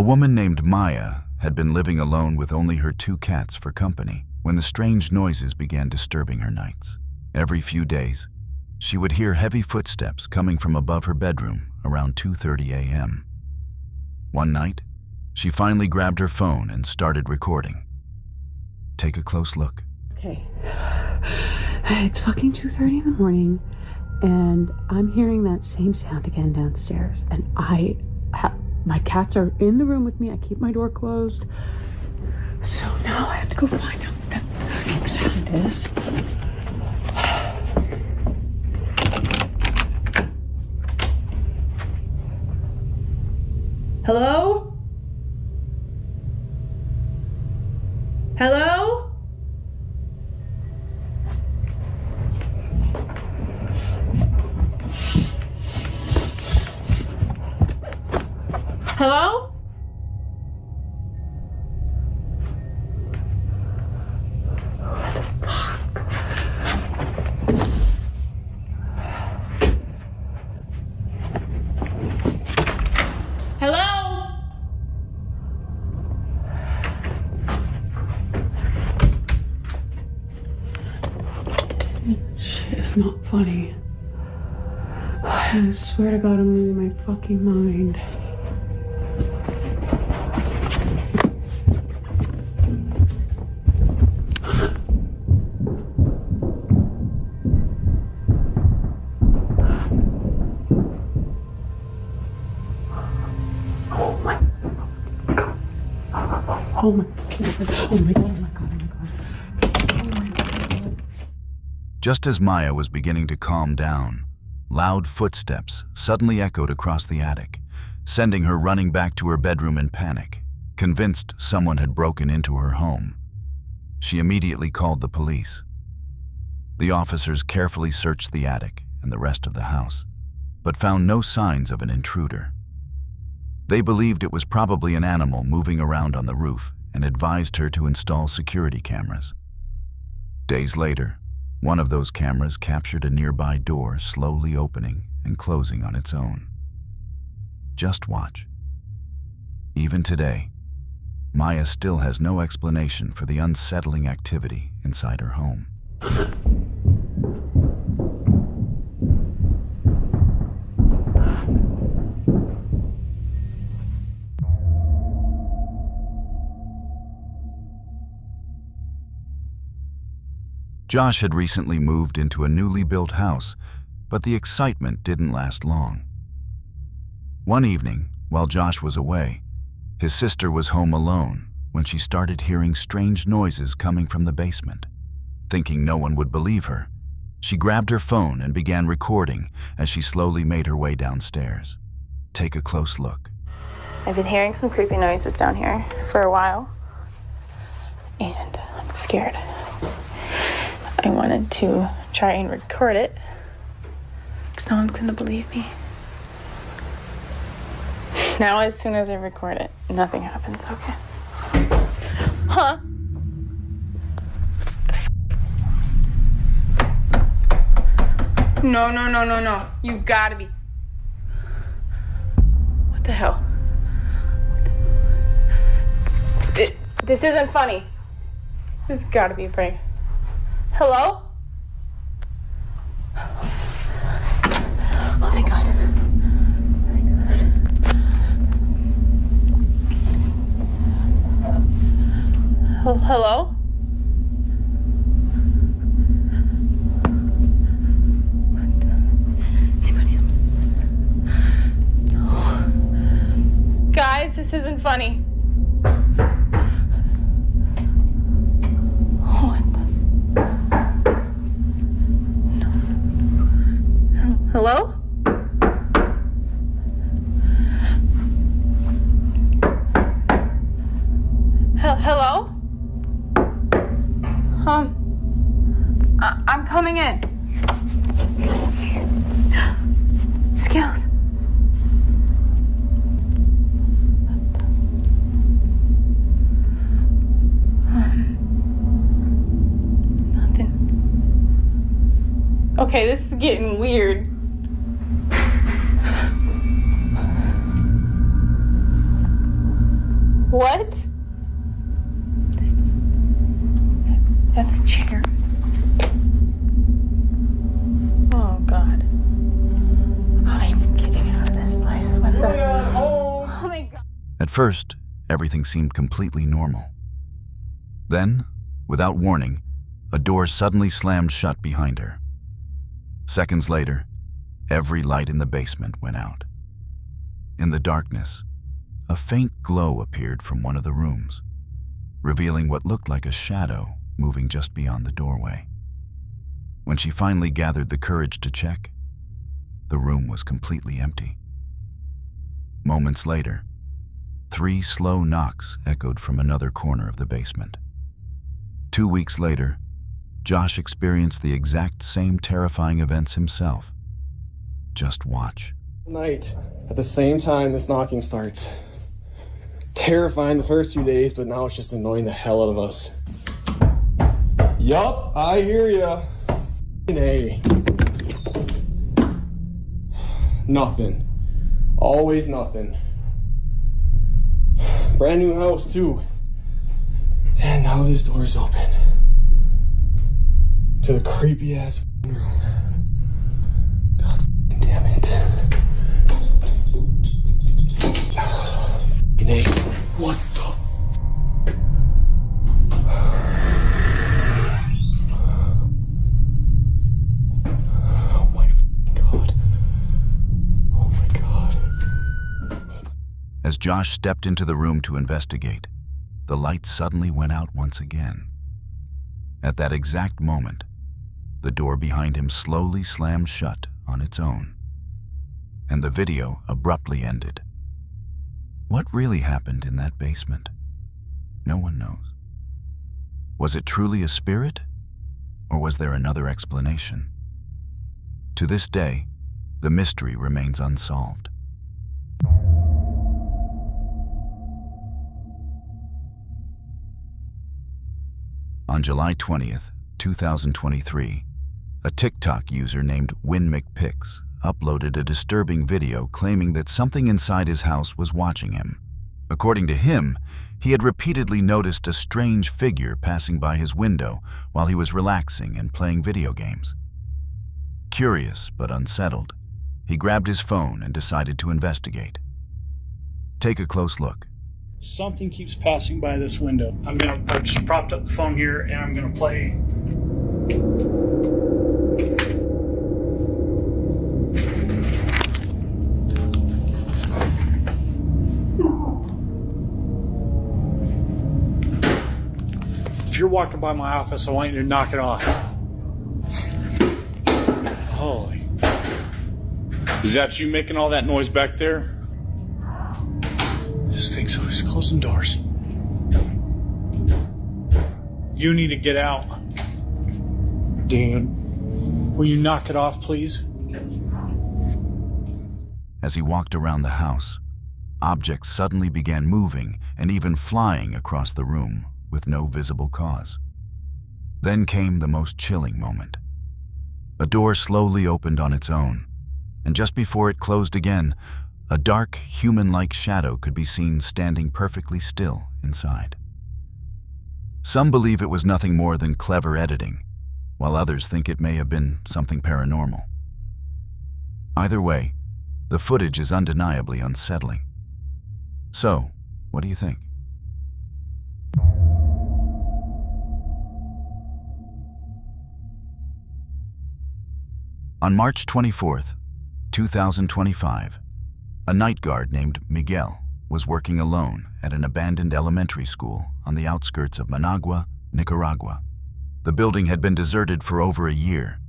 A woman named Maya had been living alone with only her 2 cats for company when the strange noises began disturbing her nights. Every few days, she would hear heavy footsteps coming from above her bedroom around 2:30 a.m. One night, she finally grabbed her phone and started recording. Take a close look. Okay, it's fucking 2:30 in the morning, and I'm hearing that same sound again downstairs, and my cats are in the room with me. I keep my door closed, so now I have to go find out what that fucking sound is. Hello? Hello? Hello? What the fuck? Hello? Shit is not funny. I swear to God, I'm losing my fucking mind. Oh my God, oh my God, oh my God, oh my God. Just as Maya was beginning to calm down, loud footsteps suddenly echoed across the attic, sending her running back to her bedroom in panic, convinced someone had broken into her home. She immediately called the police. The officers carefully searched the attic and the rest of the house, but found no signs of an intruder. They believed it was probably an animal moving around on the roof and advised her to install security cameras. Days later, one of those cameras captured a nearby door slowly opening and closing on its own. Just watch. Even today, Maya still has no explanation for the unsettling activity inside her home. Josh had recently moved into a newly built house, but the excitement didn't last long. One evening, while Josh was away, his sister was home alone when she started hearing strange noises coming from the basement. Thinking no one would believe her, she grabbed her phone and began recording as she slowly made her way downstairs. Take a close look. I've been hearing some creepy noises down here for a while, and I'm scared. I wanted to try and record it, because no one's gonna believe me. Now, as soon as I record it, nothing happens, okay? Huh? No. You gotta be. What the hell? This isn't funny. This has gotta be a prank. Hello? Oh, thank God. Hello? What the? Anybody else? No. Guys, this isn't funny. Hello? Hello? I'm coming in. Skittles. Nothing. Okay, this is getting weird. At first, everything seemed completely normal. Then, without warning, a door suddenly slammed shut behind her. Seconds later, every light in the basement went out. In the darkness, a faint glow appeared from one of the rooms, revealing what looked like a shadow moving just beyond the doorway. When she finally gathered the courage to check, the room was completely empty. Moments later, 3 slow knocks echoed from another corner of the basement. 2 weeks later, Josh experienced the exact same terrifying events himself. Just watch. Night, at the same time this knocking starts. Terrifying the first few days, but now it's just annoying the hell out of us. Yup, I hear ya. A. Nothing. Always nothing. Brand new house too. And now this door is open. To the creepy ass room. God damn it. Nate, what the? Oh my God. Oh my God. As Josh stepped into the room to investigate, the light suddenly went out once again. At that exact moment, the door behind him slowly slammed shut on its own, and the video abruptly ended. What really happened in that basement? No one knows. Was it truly a spirit, or was there another explanation? To this day, the mystery remains unsolved. On July 20th, 2023, a TikTok user named WinMcPix uploaded a disturbing video claiming that something inside his house was watching him. According to him, he had repeatedly noticed a strange figure passing by his window while he was relaxing and playing video games. Curious but unsettled, he grabbed his phone and decided to investigate. Take a close look. Something keeps passing by this window. I just propped up the phone here and I'm gonna play. If you're walking by my office, I want you to knock it off. Holy. Is that you making all that noise back there? This thing's always closing doors. You need to get out. Dan, will you knock it off, please? As he walked around the house, objects suddenly began moving and even flying across the room with no visible cause. Then came the most chilling moment. A door slowly opened on its own, and just before it closed again, a dark, human-like shadow could be seen standing perfectly still inside. Some believe it was nothing more than clever editing, while others think it may have been something paranormal. Either way, the footage is undeniably unsettling. So, what do you think? On March 24th, 2025, a night guard named Miguel was working alone at an abandoned elementary school on the outskirts of Managua, Nicaragua. The building had been deserted for over a year,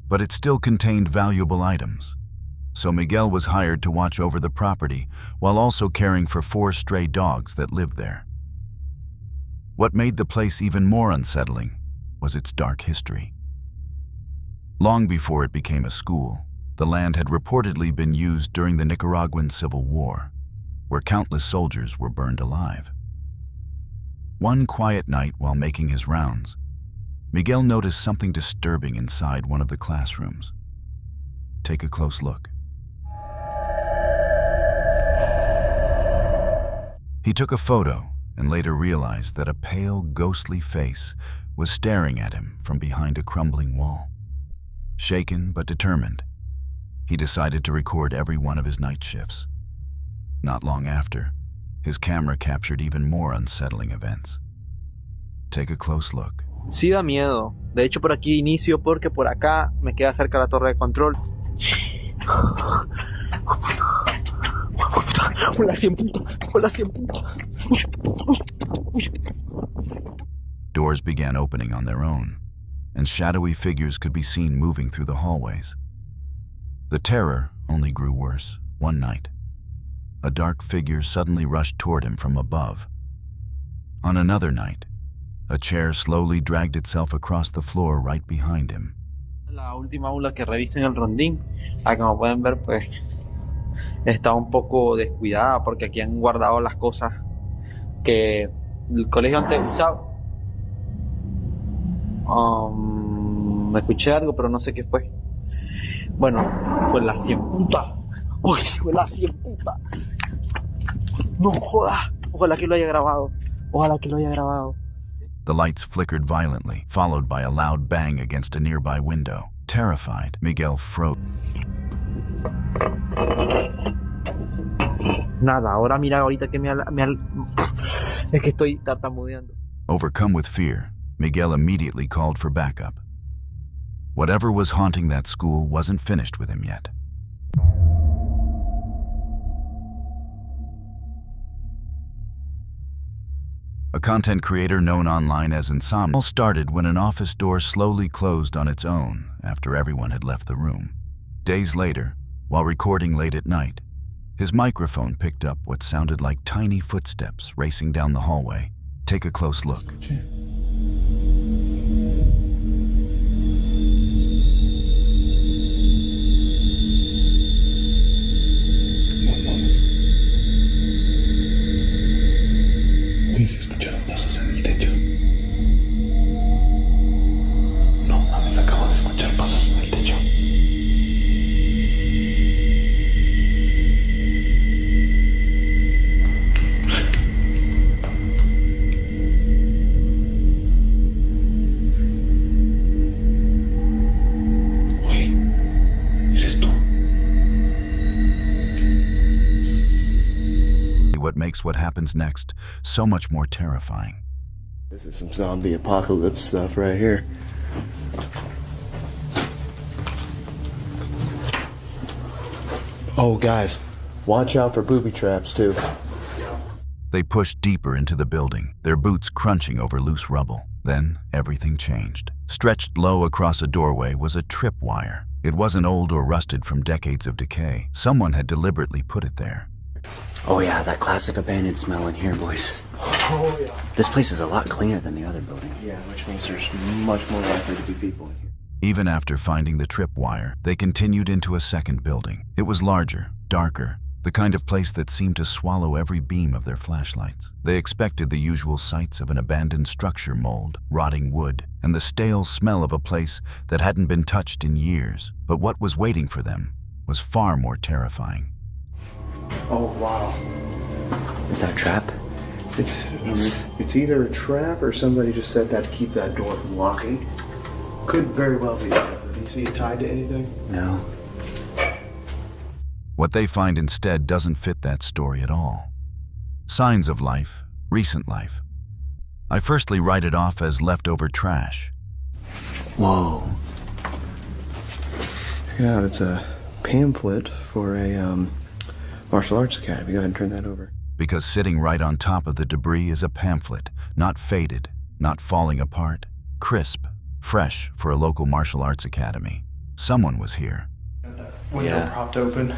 but it still contained valuable items. So Miguel was hired to watch over the property while also caring for 4 stray dogs that lived there. What made the place even more unsettling was its dark history. Long before it became a school, the land had reportedly been used during the Nicaraguan Civil War, where countless soldiers were burned alive. One quiet night while making his rounds, Miguel noticed something disturbing inside one of the classrooms. Take a close look. He took a photo and later realized that a pale, ghostly face was staring at him from behind a crumbling wall. Shaken but determined, he decided to record every one of his night shifts. Not long after, His camera captured even more unsettling events. Take a close look. Sí da miedo. De hecho, por aquí inicio porque por acá me queda cerca la torre de control. Hola, 100 puta. Hola, 100 puta. Doors began opening on their own, and shadowy figures could be seen moving through the hallways. The terror only grew worse. One night, a dark figure suddenly rushed toward him from above. On another night, a chair slowly dragged itself across the floor right behind him. La última aula que reviso en el rondín, como pueden ver, pues está un poco descuidada porque aquí han guardado las cosas que el colegio antes usaba. Me escuché algo, pero no sé qué fue. Bueno, fue la 100 puta. Uy, fue la 100 puta. No joda. Ojalá que lo haya grabado. Ojalá que lo haya grabado. The lights flickered violently, followed by a loud bang against a nearby window. Terrified, Miguel froze. Nada, ahora mira, ahorita que es que estoy tartamudeando. Overcome with fear, Miguel immediately called for backup. Whatever was haunting that school wasn't finished with him yet. A content creator known online as Insomnia started when an office door slowly closed on its own after everyone had left the room. Days later, while recording late at night, his microphone picked up what sounded like tiny footsteps racing down the hallway. Take a close look. Uy, se escucharon pasos en el techo. No mames, acabo de escuchar pasos en el techo. Güey, ¿eres tú? What makes what happens next so much more terrifying. This is some zombie apocalypse stuff right here. Oh, guys, watch out for booby traps, too. They pushed deeper into the building, their boots crunching over loose rubble. Then everything changed. Stretched low across a doorway was a tripwire. It wasn't old or rusted from decades of decay. Someone had deliberately put it there. Oh yeah, that classic abandoned smell in here, boys. Oh, yeah. This place is a lot cleaner than the other building. Yeah, which means there's much more likely to be people in here. Even after finding the tripwire, they continued into a second building. It was larger, darker, the kind of place that seemed to swallow every beam of their flashlights. They expected the usual sights of an abandoned structure: mold, rotting wood, and the stale smell of a place that hadn't been touched in years. But what was waiting for them was far more terrifying. Oh, wow. Is that a trap? It's either a trap or somebody just set that to keep that door from locking. Could very well be. Do you see it tied to anything? No. What they find instead doesn't fit that story at all. Signs of life, recent life. I firstly write it off as leftover trash. Whoa. Yeah, it's a pamphlet for a martial arts academy. Go ahead and turn that over. Because sitting right on top of the debris is a pamphlet, not faded, not falling apart, crisp, fresh for a local martial arts academy. Someone was here. Window Yeah. propped open.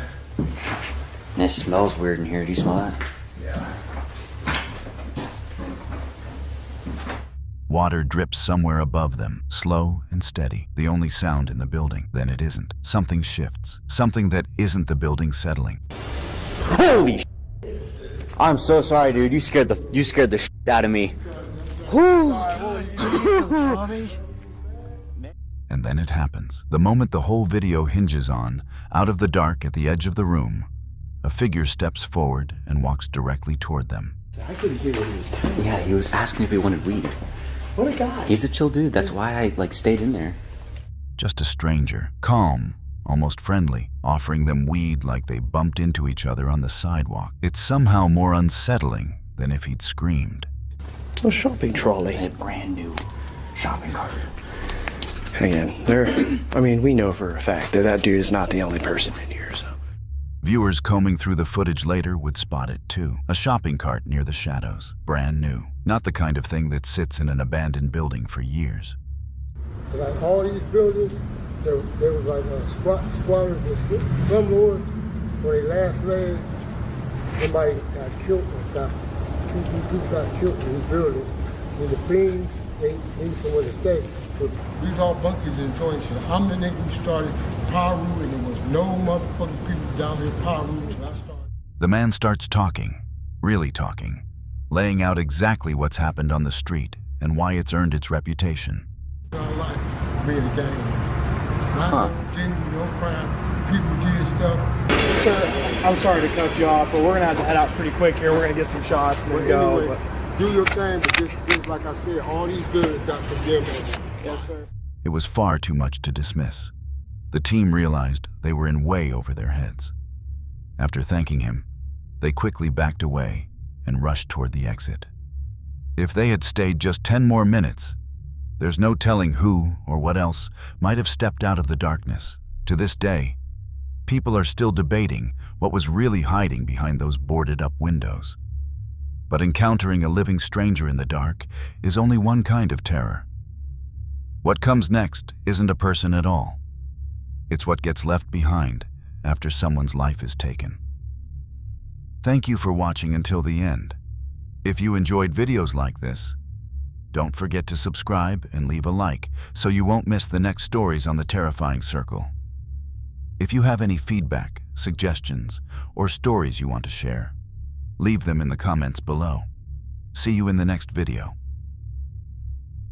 It smells weird in here. Do you smell that? Yeah. Water drips somewhere above them, slow and steady, the only sound in the building. Then it isn't. Something shifts, something that isn't the building settling. Holy shit. I'm so sorry, dude. You scared the shit out of me. And then it happens. The moment the whole video hinges on, out of the dark at the edge of the room, a figure steps forward and walks directly toward them. I could hear what he was telling me. Yeah, he was asking if we wanted weed. What a guy. He's a chill dude. That's why I stayed in there. Just a stranger, calm, almost friendly, offering them weed like they bumped into each other on the sidewalk. It's somehow more unsettling than if he'd screamed. A shopping trolley. A brand new shopping cart. Again, we know for a fact that that dude is not the only person in here, so. Viewers combing through the footage later would spot it too. A shopping cart near the shadows, brand new. Not the kind of thing that sits in an abandoned building for years. Like all these buildings, there was like squatters. Some lords, when they last laid, somebody got killed or two people got killed in the building. And the fiends, they need somewhere to stay. So these all bunkers and joints. I'm the nigga who started Paru, and there was no motherfucking people down here Paru, so I started. The man starts talking, really talking, laying out exactly what's happened on the street and why it's earned its reputation. Our life made a game. Not no genuine, no crime. People did stuff. Sir, I'm sorry to cut you off, but we're gonna have to head out pretty quick here. We're gonna get some shots and then go. Anyway, do your thing, but just like I said, all these buildings got condemned. Yes, sir. It was far too much to dismiss. The team realized they were in way over their heads. After thanking him, they quickly backed away and rushed toward the exit. If they had stayed just 10 more minutes, there's no telling who or what else might have stepped out of the darkness. To this day, people are still debating what was really hiding behind those boarded-up windows. But encountering a living stranger in the dark is only one kind of terror. What comes next isn't a person at all. It's what gets left behind after someone's life is taken. Thank you for watching until the end. If you enjoyed videos like this, don't forget to subscribe and leave a like so you won't miss the next stories on the Terrifying Circle. If you have any feedback, suggestions, or stories you want to share, leave them in the comments below. See you in the next video.